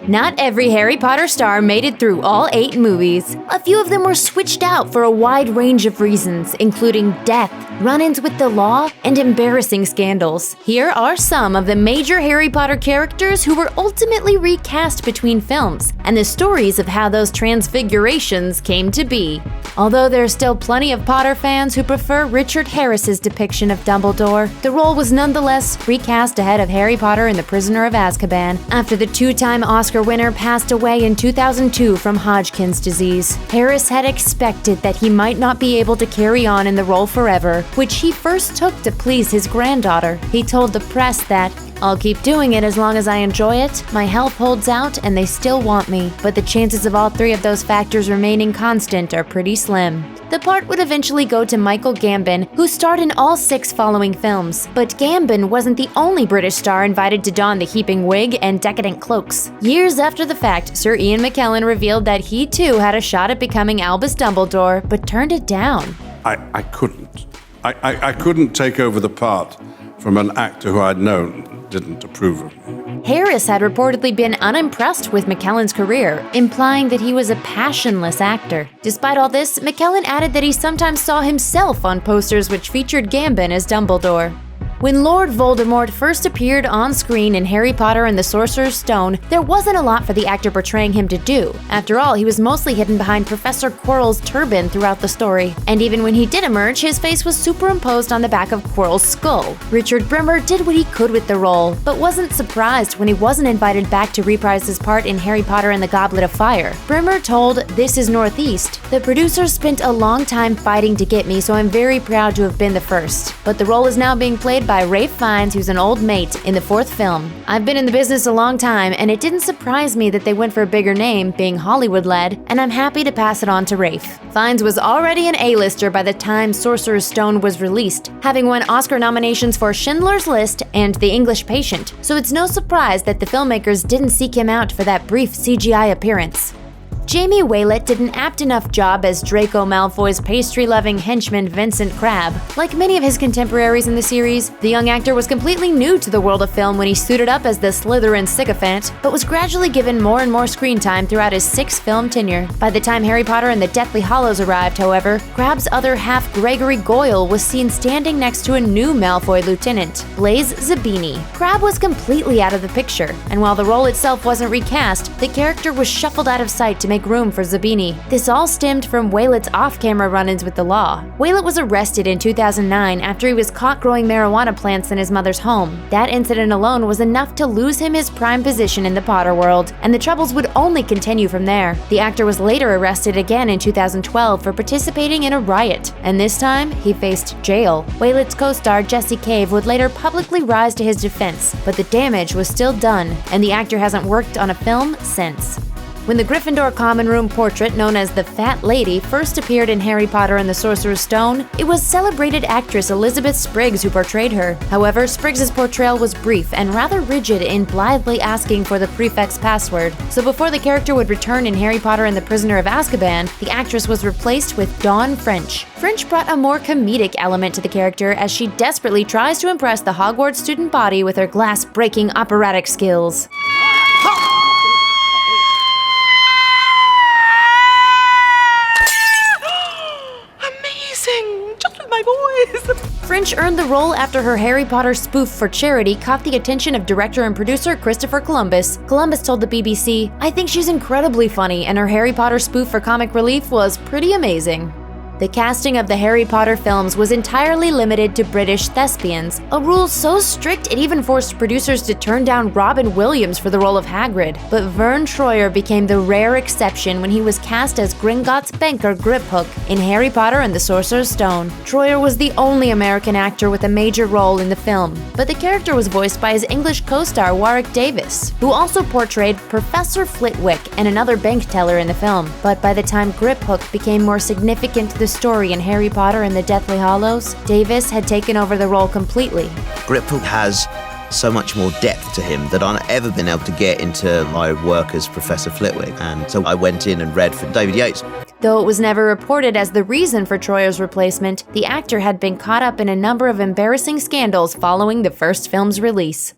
Not every Harry Potter star made it through all 8 movies. A few of them were switched out for a wide range of reasons, including death, run-ins with the law, and embarrassing scandals. Here are some of the major Harry Potter characters who were ultimately recast between films, and the stories of how those transfigurations came to be. Although there are still plenty of Potter fans who prefer Richard Harris's depiction of Dumbledore, the role was nonetheless recast ahead of Harry Potter and the Prisoner of Azkaban after the 2-time Oscar winner passed away in 2002 from Hodgkin's disease. Harris had expected that he might not be able to carry on in the role forever, which he first took to please his granddaughter. He told the press that, "I'll keep doing it as long as I enjoy it, my health holds out, and they still want me. But the chances of all 3 of those factors remaining constant are pretty slim." The part would eventually go to Michael Gambon, who starred in all 6 following films. But Gambon wasn't the only British star invited to don the heaping wig and decadent cloaks. Years after the fact, Sir Ian McKellen revealed that he too had a shot at becoming Albus Dumbledore, but turned it down. I couldn't. I couldn't take over the part from an actor who I'd known didn't approve of me. Harris had reportedly been unimpressed with McKellen's career, implying that he was a passionless actor. Despite all this, McKellen added that he sometimes saw himself on posters which featured Gambon as Dumbledore. When Lord Voldemort first appeared on screen in Harry Potter and the Sorcerer's Stone, there wasn't a lot for the actor portraying him to do. After all, he was mostly hidden behind Professor Quirrell's turban throughout the story. And even when he did emerge, his face was superimposed on the back of Quirrell's skull. Richard Bremmer did what he could with the role, but wasn't surprised when he wasn't invited back to reprise his part in Harry Potter and the Goblet of Fire. Bremmer told This Is Northeast, "The producers spent a long time fighting to get me, so I'm very proud to have been the first. But the role is now being played by Ralph Fiennes, who's an old mate, in the 4th film. I've been in the business a long time, and it didn't surprise me that they went for a bigger name, being Hollywood-led, and I'm happy to pass it on to Ralph." Fiennes was already an A-lister by the time Sorcerer's Stone was released, having won Oscar nominations for Schindler's List and The English Patient, so it's no surprise that the filmmakers didn't seek him out for that brief CGI appearance. Jamie Waylett did an apt enough job as Draco Malfoy's pastry-loving henchman Vincent Crabbe. Like many of his contemporaries in the series, the young actor was completely new to the world of film when he suited up as the Slytherin sycophant, but was gradually given more and more screen time throughout his 6-film tenure. By the time Harry Potter and the Deathly Hallows arrived, however, Crabbe's other half, Gregory Goyle, was seen standing next to a new Malfoy lieutenant, Blaise Zabini. Crabbe was completely out of the picture, and while the role itself wasn't recast, the character was shuffled out of sight to make room for Zabini. This all stemmed from Waylett's off-camera run-ins with the law. Waylett was arrested in 2009 after he was caught growing marijuana plants in his mother's home. That incident alone was enough to lose him his prime position in the Potter world, and the troubles would only continue from there. The actor was later arrested again in 2012 for participating in a riot, and this time he faced jail. Waylett's co-star Jesse Cave would later publicly rise to his defense, but the damage was still done, and the actor hasn't worked on a film since. When the Gryffindor common room portrait known as the Fat Lady first appeared in Harry Potter and the Sorcerer's Stone, it was celebrated actress Elizabeth Spriggs who portrayed her. However, Spriggs' portrayal was brief and rather rigid in blithely asking for the prefect's password. So before the character would return in Harry Potter and the Prisoner of Azkaban, the actress was replaced with Dawn French. French brought a more comedic element to the character as she desperately tries to impress the Hogwarts student body with her glass-breaking operatic skills. French earned the role after her Harry Potter spoof for charity caught the attention of director and producer Christopher Columbus. Columbus told the BBC, "I think she's incredibly funny, and her Harry Potter spoof for comic relief was pretty amazing." The casting of the Harry Potter films was entirely limited to British thespians, a rule so strict it even forced producers to turn down Robin Williams for the role of Hagrid. But Verne Troyer became the rare exception when he was cast as Gringotts banker Griphook in Harry Potter and the Sorcerer's Stone. Troyer was the only American actor with a major role in the film, but the character was voiced by his English co-star Warwick Davis, who also portrayed Professor Flitwick and another bank teller in the film. But by the time Griphook became more significant to the story in Harry Potter and the Deathly Hallows, Davis had taken over the role completely. Griphook has so much more depth to him that I've not ever been able to get into my work as Professor Flitwick, and so I went in and read for David Yates. Though it was never reported as the reason for Troyer's replacement, the actor had been caught up in a number of embarrassing scandals following the first film's release.